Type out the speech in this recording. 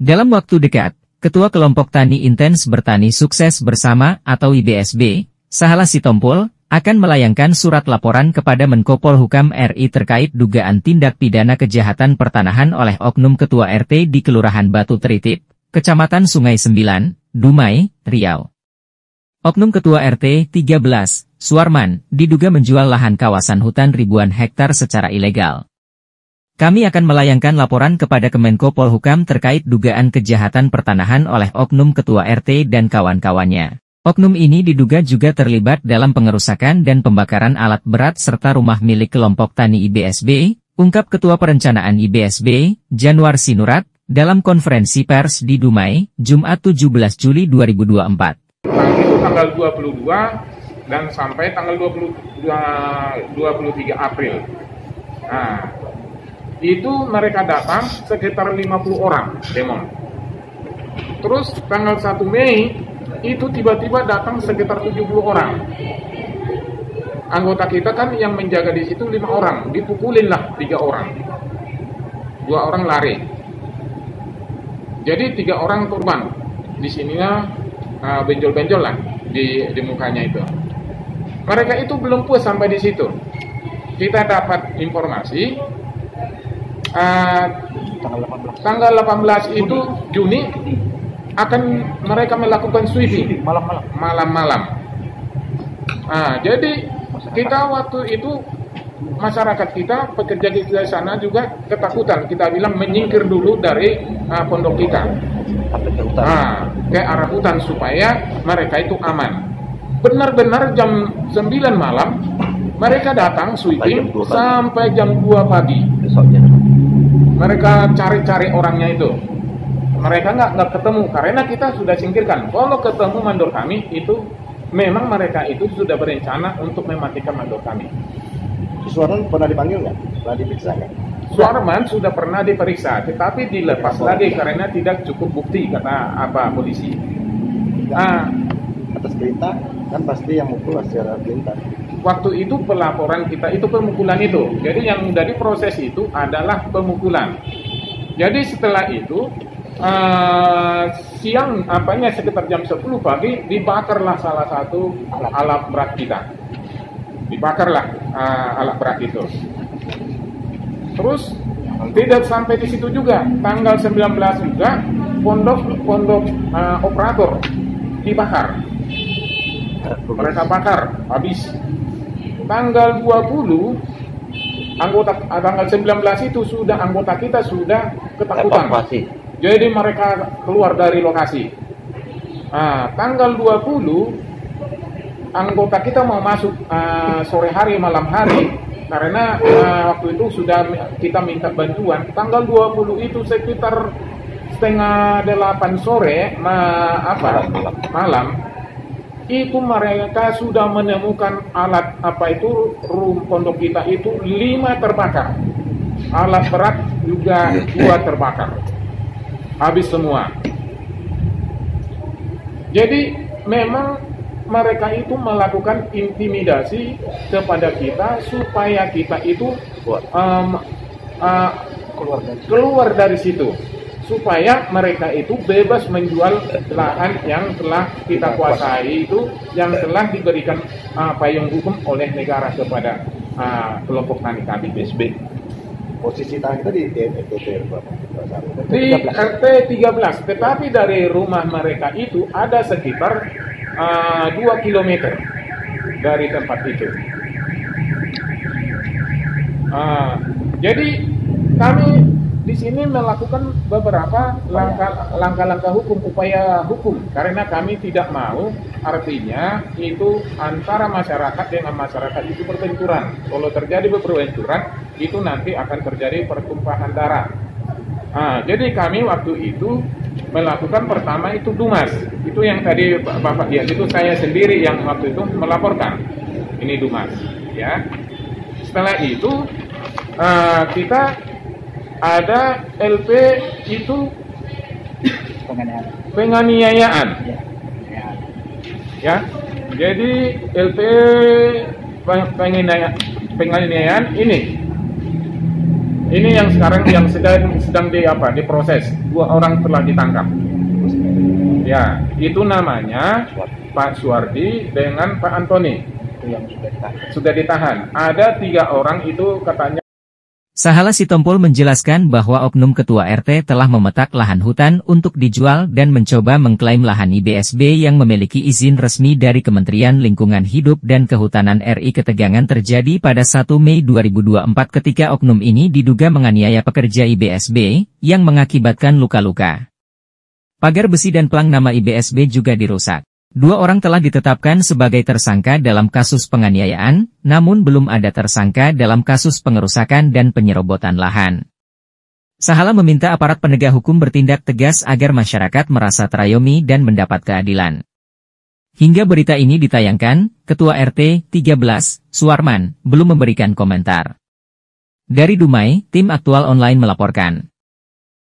Dalam waktu dekat, Ketua Kelompok Tani Intens Bertani Sukses Bersama atau IBSB, Sahala Sitompul, akan melayangkan surat laporan kepada Menko Polhukam RI terkait dugaan tindak pidana kejahatan pertanahan oleh oknum Ketua RT di Kelurahan Batu Tritip, Kecamatan Sungai Sembilan, Dumai, Riau. Oknum Ketua RT 13, Suarman, diduga menjual lahan kawasan hutan ribuan hektar secara ilegal. Kami akan melayangkan laporan kepada Kemenko Polhukam terkait dugaan kejahatan pertanahan oleh oknum Ketua RT dan kawan-kawannya. Oknum ini diduga juga terlibat dalam pengerusakan dan pembakaran alat berat serta rumah milik kelompok tani IBSB, ungkap Ketua Perencanaan IBSB, Januar Sinurat, dalam konferensi pers di Dumai, Jumat 17 Juli 2024. Itu tanggal 22 dan sampai tanggal 23 April. Nah, itu mereka datang sekitar 50 orang demo. Terus tanggal 1 Mei itu tiba-tiba datang sekitar 70 orang. Anggota kita kan yang menjaga di situ 5 orang, dipukulin lah 3 orang. 2 orang lari. Jadi 3 orang korban. Di sininya benjol-benjol lah di mukanya itu. Mereka itu belum puas sampai di situ. Kita dapat informasi tanggal 18 itu Juni akan mereka melakukan sweeping malam-malam. Jadi kita waktu itu masyarakat kita, pekerja kita di sana juga ketakutan. Kita bilang menyingkir dulu dari pondok kita ke arah hutan supaya mereka itu aman. Benar-benar jam 9 malam mereka datang sweeping sampai jam 2 pagi. Mereka cari-cari orangnya itu. Mereka nggak ketemu karena kita sudah singkirkan. Kalau ketemu mandor kami itu memang mereka itu sudah berencana untuk mematikan mandor kami. Suarman pernah dipanggil nggak? Pernah diperiksa nggak? Suarman sudah pernah diperiksa, tetapi dilepas lagi karena tidak cukup bukti kata polisi. Atas perintah kan pasti yang mukul secara perintah. Waktu itu pelaporan kita itu pemukulan itu. Jadi yang dari proses itu adalah pemukulan. Jadi setelah itu siang sekitar jam 10 pagi dibakarlah salah satu alat berat kita. Dibakarlah alat berat itu. Terus tidak sampai di situ juga. Tanggal 19 juga pondok operator dibakar. Mereka bakar habis. Tanggal 20 tanggal 19 itu sudah anggota kita sudah ketakutan. Jadi mereka keluar dari lokasi. Tanggal 20 anggota kita mau masuk sore hari malam hari karena waktu itu sudah kita minta bantuan. Tanggal 20 itu sekitar setengah 8 sore malam. Itu mereka sudah menemukan alat pondok kita itu 5 terbakar. Alat berat juga 2 terbakar. Habis semua. Jadi memang mereka itu melakukan intimidasi kepada kita supaya kita itu keluar dari situ. Supaya mereka itu bebas menjual lahan yang telah kita kuasai itu, yang telah diberikan payung hukum oleh negara kepada kelompok tani kami IBSB. Posisi tanah kita di RT 13, tetapi dari rumah mereka itu ada sekitar 2 km dari tempat itu. Jadi kami di sini melakukan beberapa langkah-langkah hukum, upaya hukum, karena kami tidak mau artinya itu antara masyarakat dengan masyarakat itu berbenturan. Kalau terjadi berbenturan, itu nanti akan terjadi pertumpahan darah. Jadi kami waktu itu melakukan pertama itu Dumas, itu yang tadi Bapak lihat itu saya sendiri yang waktu itu melaporkan. Ini Dumas, ya. Setelah itu kita ada LP itu penganiayaan. Ya. Jadi LP penganiayaan ini Ini yang sekarang yang sedang diproses. 2 orang telah ditangkap. Ya, itu namanya Pak Suwardi dengan Pak Antoni. Itu yang sudah ditahan. Ada 3 orang itu katanya. Sahala Sitompul menjelaskan bahwa oknum ketua RT telah memetak lahan hutan untuk dijual dan mencoba mengklaim lahan IBSB yang memiliki izin resmi dari Kementerian Lingkungan Hidup dan Kehutanan RI. Ketegangan terjadi pada 1 Mei 2024 ketika oknum ini diduga menganiaya pekerja IBSB yang mengakibatkan luka-luka. Pagar besi dan plang nama IBSB juga dirusak. 2 orang telah ditetapkan sebagai tersangka dalam kasus penganiayaan, namun belum ada tersangka dalam kasus pengerusakan dan penyerobotan lahan. Sahala meminta aparat penegak hukum bertindak tegas agar masyarakat merasa terayomi dan mendapat keadilan. Hingga berita ini ditayangkan, Ketua RT 13, Suwarman, belum memberikan komentar. Dari Dumai, tim Aktual Online melaporkan.